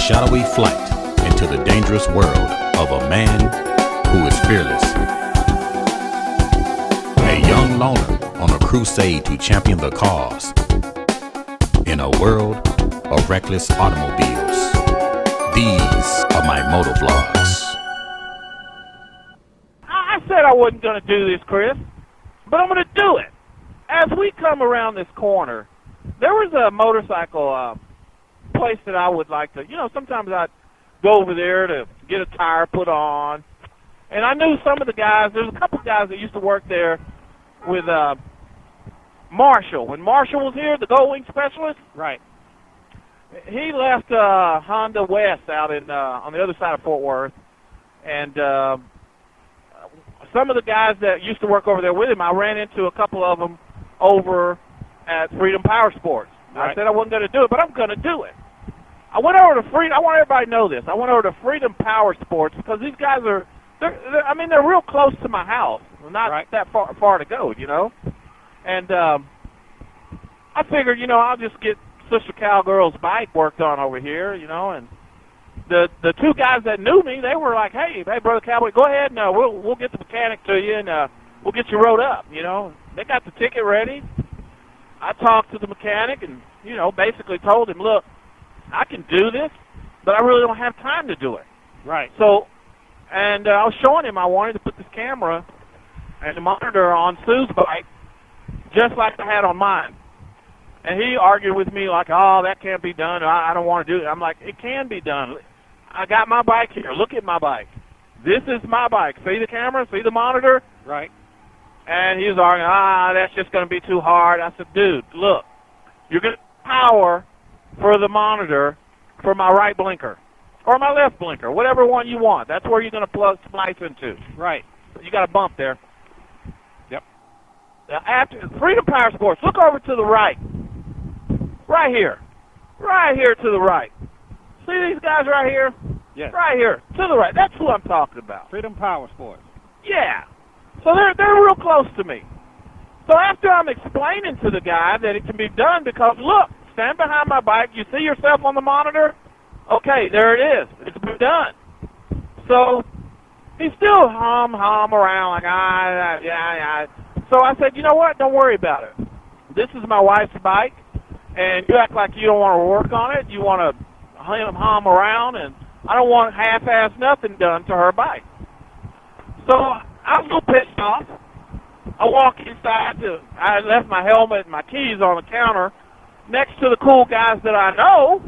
shadowy flight into the dangerous world of a man who is fearless. A young loner on a crusade to champion the cause in a world of reckless automobiles. These are my motovlogs. I said I wasn't going to do this, Chris, but I'm going to do it. As we come around this corner, there was a motorcycle place that I would like to, sometimes I'd go over there to get a tire put on. And I knew some of the guys. There's a couple of guys that used to work there with Marshall. When Marshall was here, the Goldwing specialist. Right. He left Honda West out in on the other side of Fort Worth. And some of the guys that used to work over there with him, I ran into a couple of them over at Freedom Powersports. Right. I said I wasn't going to do it, but I'm going to do it. I went over to Freedom. I want everybody to know this. I went over to Freedom Powersports because these guys they're real close to my house. Not right. that far to go, And I figured, I'll just get Sister Cowgirl's bike worked on over here, and the two guys that knew me, they were like, hey, Brother Cowboy, go ahead and we'll get the mechanic to you and we'll get you rode up, They got the ticket ready. I talked to the mechanic and, basically told him, look, I can do this, but I really don't have time to do it. Right. So, and I was showing him I wanted to put this camera and the monitor on Sue's bike just like I had on mine. And he argued with me like, oh, that can't be done. I don't want to do it. I'm like, it can be done. I got my bike here. Look at my bike. This is my bike. See the camera? See the monitor? Right. And he was arguing, that's just going to be too hard. I said, dude, look, you're going to power for the monitor for my right blinker or my left blinker, whatever one you want. That's where you're going to splice into. Right. You got a bump there. Yep. Now, after Freedom Powersports, look over to the right. Right here. Right here to the right. See these guys right here? Yes. Right here to the right. That's who I'm talking about. Freedom Powersports. Yeah. So they're real close to me. So after I'm explaining to the guy that it can be done because, look, stand behind my bike. You see yourself on the monitor? Okay, there it is. It's been done. So he's still hum around like, yeah. So I said, you know what? Don't worry about it. This is my wife's bike, and you act like you don't want to work on it. You want to hum around, and I don't want half-ass nothing done to her bike. So I was a little pissed off. I walk inside. I left my helmet and my keys on the counter next to the cool guys that I know.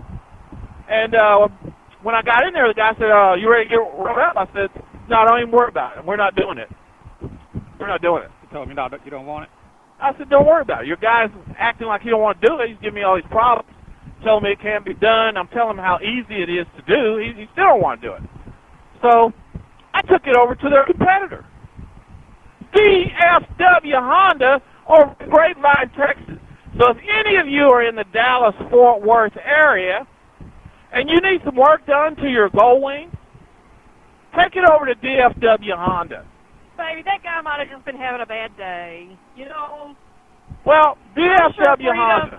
And when I got in there, the guy said, you ready to get rode up? I said, no, don't even worry about it. We're not doing it. We're not doing it. You told me, no, you don't want it? I said, don't worry about it. Your guy's acting like he don't want to do it. He's giving me all these problems, telling me it can't be done. I'm telling him how easy it is to do. He still don't want to do it. So I took it over to their competitor, DFW Honda or Grapevine, Texas. So if any of you are in the Dallas-Fort Worth area and you need some work done to your Goldwing, take it over to DFW Honda. Baby, that guy might have just been having a bad day. Well, DFW Honda.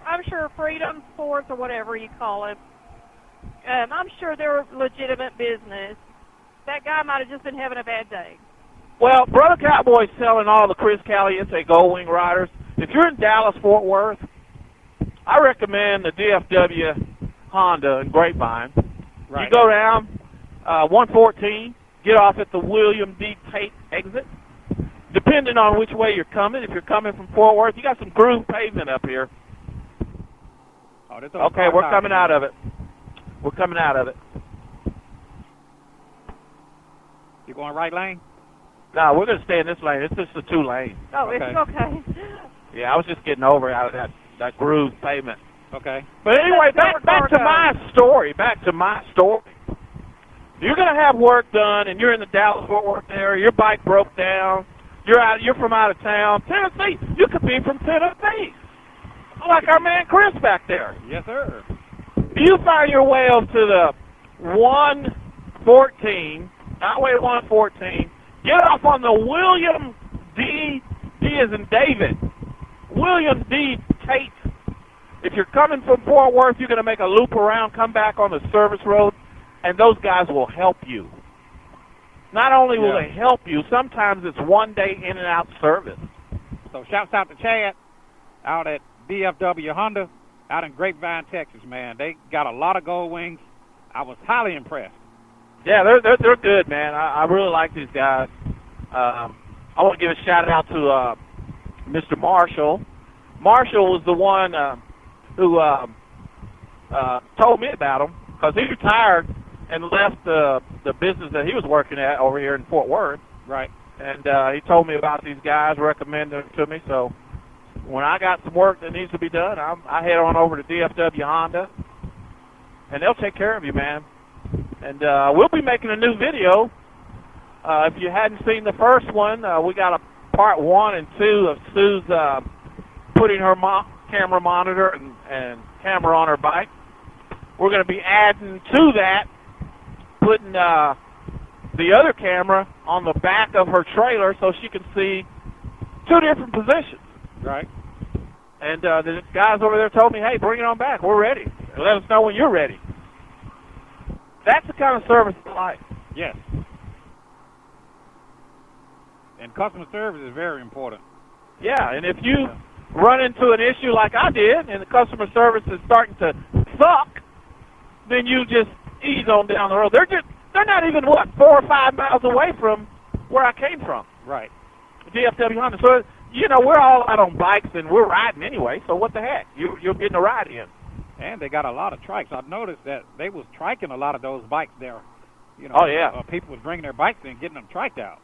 I'm sure Freedom Sports or whatever you call it, I'm sure they're legitimate business. That guy might have just been having a bad day. Well, Brother Cowboy's selling all the Chris Caliente Goldwing riders. If you're in Dallas-Fort Worth, I recommend the DFW Honda in Grapevine. Right. You go down 114, get off at the William D. Tate exit. Depending on which way you're coming, if you're coming from Fort Worth, you got some groove pavement up here. Okay, we're coming out of it. We're coming out of it. You going right lane? No, we're going to stay in this lane. It's just a 2-lane. Oh, okay. It's okay. Yeah, I was just getting over out of that groove pavement. Okay. But anyway, back to my story. You're going to have work done, and you're in the Dallas-Fort Worth area. Your bike broke down. You're from out of town. Tennessee. You could be from Tennessee. Like our man Chris back there. Yes, sir. You find your way over to the 114, Highway 114, get off on the William D. D as in David. William D. Tate if you're coming from Fort Worth, you're going to make a loop around, come back on the service road, and those guys will help you. Not only will they help you, sometimes it's one day in and out service. So shouts out to Chad out at DFW Honda out in Grapevine, Texas, man. They got a lot of Goldwings. I was highly impressed. Yeah, they're good, man. I really like these guys. I want to give a shout out to Mr. Marshall. Marshall was the one who told me about them because he retired and left the business that he was working at over here in Fort Worth. Right. And he told me about these guys, recommended them to me. So when I got some work that needs to be done, I head on over to DFW Honda, and they'll take care of you, man. And we'll be making a new video. If you hadn't seen the first one, we got a part 1 and 2 of Sue's putting her camera monitor and camera on her bike. We're going to be adding to that, putting the other camera on the back of her trailer so she can see 2 different positions. Right. And the guys over there told me, hey, bring it on back. We're ready. Let us know when you're ready. That's the kind of service I like. Yes. And customer service is very important. Yeah, and if you run into an issue like I did and the customer service is starting to suck, then you just ease on down the road. They're not even, 4 or 5 miles away from where I came from. Right. DFW Honda. So, we're all out on bikes and we're riding anyway, so what the heck? You're getting a ride in. And they got a lot of trikes. I've noticed that they was triking a lot of those bikes there. Oh, yeah. People was bringing their bikes in and getting them triked out.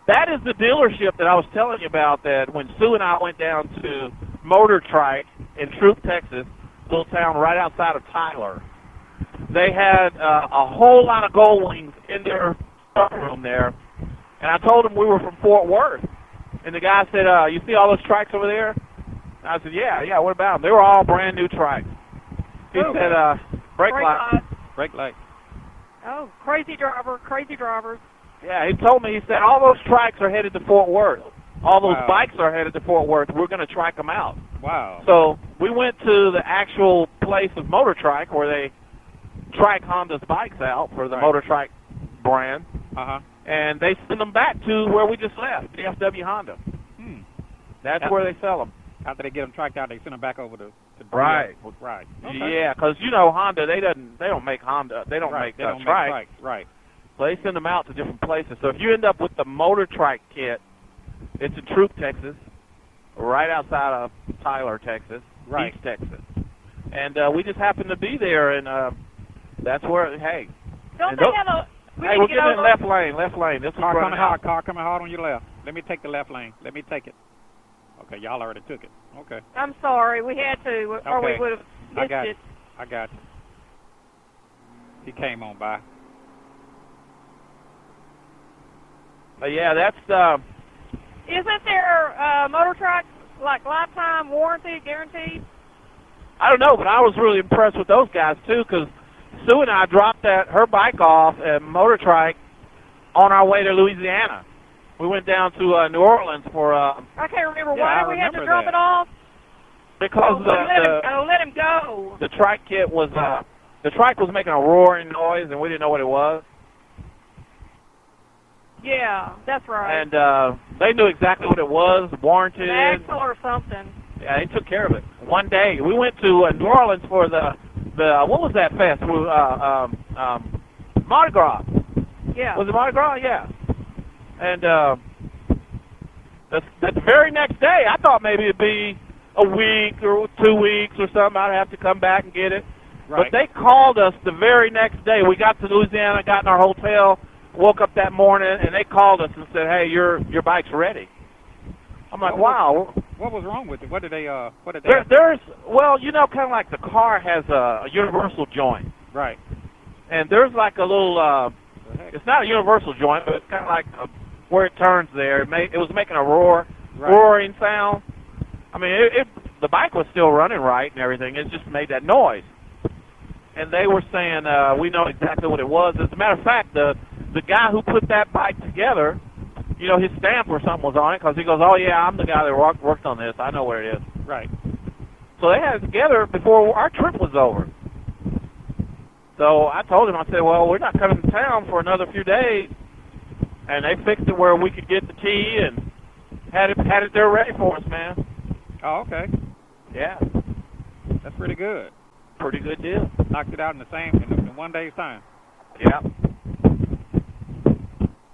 That is the dealership that I was telling you about, that when Sue and I went down to Motor Trike in Troop, Texas, a little town right outside of Tyler. They had a whole lot of Goldwings in their room there. And I told them we were from Fort Worth. And the guy said, you see all those trikes over there? And I said, yeah, what about them? They were all brand new trikes. He said, brake light. Brake light. Oh, crazy drivers. Yeah, he told me, he said, all those trikes are headed to Fort Worth. All those bikes are headed to Fort Worth. We're going to trike them out. Wow. So we went to the actual place of Motor Trike where they trike Honda's bikes out for the Motor Trike brand. Uh-huh. And they send them back to where we just left, DFW Honda. That's where they sell them. After they get them triked out, they send them back over to Right. Right. Okay. Yeah, because Honda, they don't make Honda. They don't make trikes. Right. So they send them out to different places. So if you end up with the Motor Trike kit, it's in Troop, Texas, right outside of Tyler, Texas, East Texas. And we just happened to be there, and that's where, hey. Don't they have a... Hey, we're getting in left lane. This car coming hard on your left. Let me take the left lane. Let me take it. Okay, y'all already took it. Okay. I'm sorry. We had to, or we would have missed it. I got you. He came on by. Yeah, that's... Isn't there Motor Trike, like lifetime warranty, guaranteed? I don't know, but I was really impressed with those guys, too, because Sue and I dropped her bike off at Motor Trike on our way to Louisiana. We went down to New Orleans for... I can't remember why we had to drop it off. Because let him go. The trike kit was... the trike was making a roaring noise, and we didn't know what it was. Yeah, that's right. And they knew exactly what it was, warranted. An axle or something. Yeah, they took care of it. One day, we went to New Orleans for the what was that fest? Mardi Gras. Yeah. Was it Mardi Gras? Yeah. And the very next day, I thought maybe it'd be a week or 2 weeks or something. I'd have to come back and get it. Right. But they called us the very next day. We got to Louisiana, got in our hotel, woke up that morning, and they called us and said, "Hey, your bike's ready." I'm like, "Wow." What was wrong with it? What did they? There's kind of like the car has a universal joint. Right. And there's like a little. It's not a universal joint, but it's kind of like where it turns there. It was making a roaring sound. I mean, the bike was still running right and everything. It just made that noise. And they were saying, we know exactly what it was. As a matter of fact, the guy who put that bike together, his stamp or something was on it, because he goes, "Oh, yeah, I'm the guy that worked on this. I know where it is." Right. So they had it together before our trip was over. So I told him, I said, well, we're not coming to town for another few days. And they fixed it where we could get the key and had it there ready for us, man. Oh, okay. Yeah. That's pretty good. Pretty good deal. Knocked it out in 1 day's time. Yeah.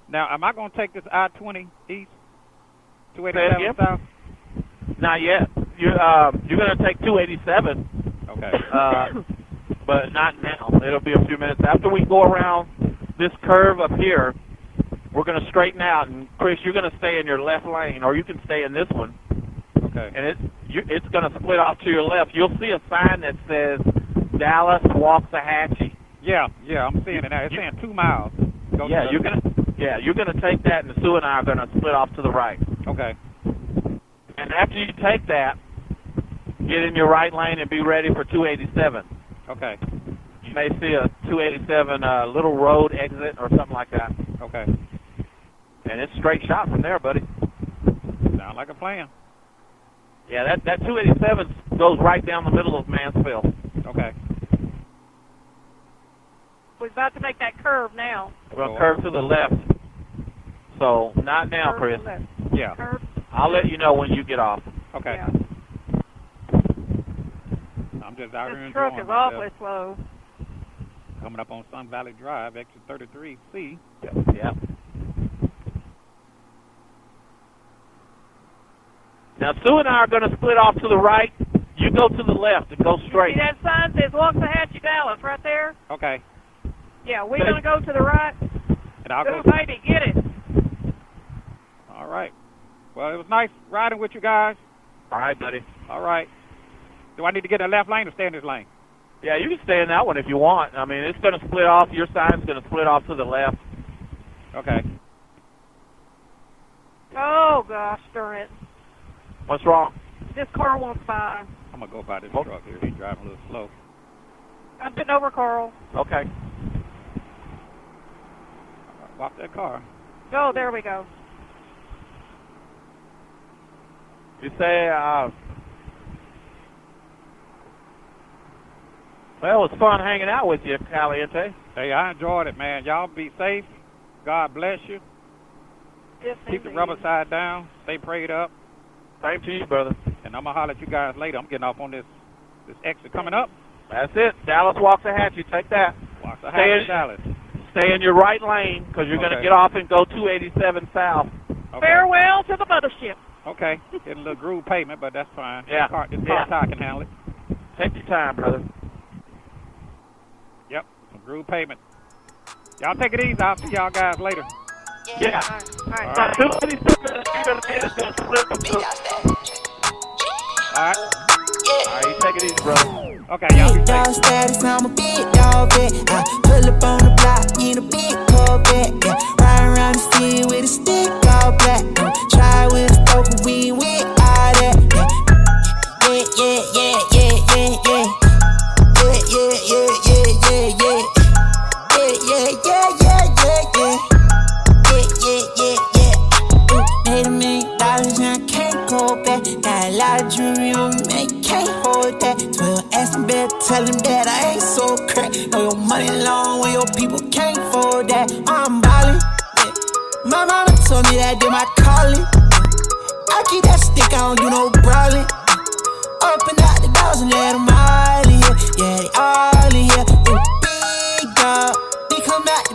Now, am I going to take this I-20 east, Say it 287 again? south? Not yet. You're going to take 287. Okay. But not now. It'll be a few minutes. After we go around this curve up here, we're going to straighten out. And, Chris, you're going to stay in your left lane, or you can stay in this one. Okay. And it's going to split off to your left. You'll see a sign that says Dallas Waxahachie. Yeah, I'm seeing it now. It's saying 2 miles. You're gonna take that, and Sue and I are gonna split off to the right. Okay. And after you take that, get in your right lane and be ready for 287. Okay. You may see a 287 little road exit or something like that. Okay. And it's straight shot from there, buddy. Sound like a plan. Yeah, that 287 goes right down the middle of Mansfield. Okay. We're about to make that curve now. We're going to curve to the left. So, not now, Chris. Yeah. Curve. I'll let you know when you get off. Okay. Yeah. I'm just out here This truck enjoying is myself. awfully slow. Coming up on Sun Valley Drive, exit 33C. Yeah. Now, Sue and I are going to split off to the right. You go to the left and go straight. See that sign says Waxahachie, Dallas, right there? Okay. Yeah, we're going to go to the right. And I'll Go, go. baby, get it. All right. Well, it was nice riding with you guys. All right, buddy. All right. Do I need to get in the left lane or stay in this lane? Yeah, you can stay in that one if you want. I mean, it's going to split off. Your sign's going to split off to the left. Okay. Oh, gosh, darn it. What's wrong? This car won't fire. I'm going to go by this Oh. truck here. He's driving a little slow. I'm sitting over Carl. Okay. Walk that car. Oh, there we go. You say, well, it was fun hanging out with you, Caliente. Hey, I enjoyed it, man. Y'all be safe. God bless you. Yes, Keep the indeed. rubber side down. Stay prayed up. Same to you, brother. And I'm going to holler at you guys later. I'm getting off on this exit coming up. That's it. Dallas Waxahachie. Take that. Waxahachie, Dallas. Stay in your right lane because you're going to Okay. get off and go 287 south. Okay. Farewell to the mothership. Okay. Getting a little groove pavement, but that's fine. Yeah. This car tire can handle it. Take your time, brother. Yep. Some groove pavement. Y'all take it easy. I'll see y'all guys later. Yeah. All right. Now, 287 is going to split them to. All right. All right, you take it easy, brother. Okay, y'all be Big dog safe. status, I'm a big dog vet. I pull up on the block in a big Corvette. Yeah, ride around the city with a stick all black. Try with a stroke, but we with all that. Yeah, yeah, yeah, yeah, yeah, yeah. Yeah, yeah, yeah, yeah, yeah, yeah. Yeah, yeah, yeah, yeah, yeah, yeah. Yeah, yeah, yeah, yeah. Ooh, $8 million and I can't go back. Got a lot of jewelry on me, man, you can't hold that. 12 asking better, tell him that I ain't so crack. Know your money long when your people can't afford that. I'm ballin', yeah. My mama told me that I did my calling. I keep that stick, I don't do no brawling. Open out the doors and let them all in here. Yeah, they all in here. Ooh, big dog, they come back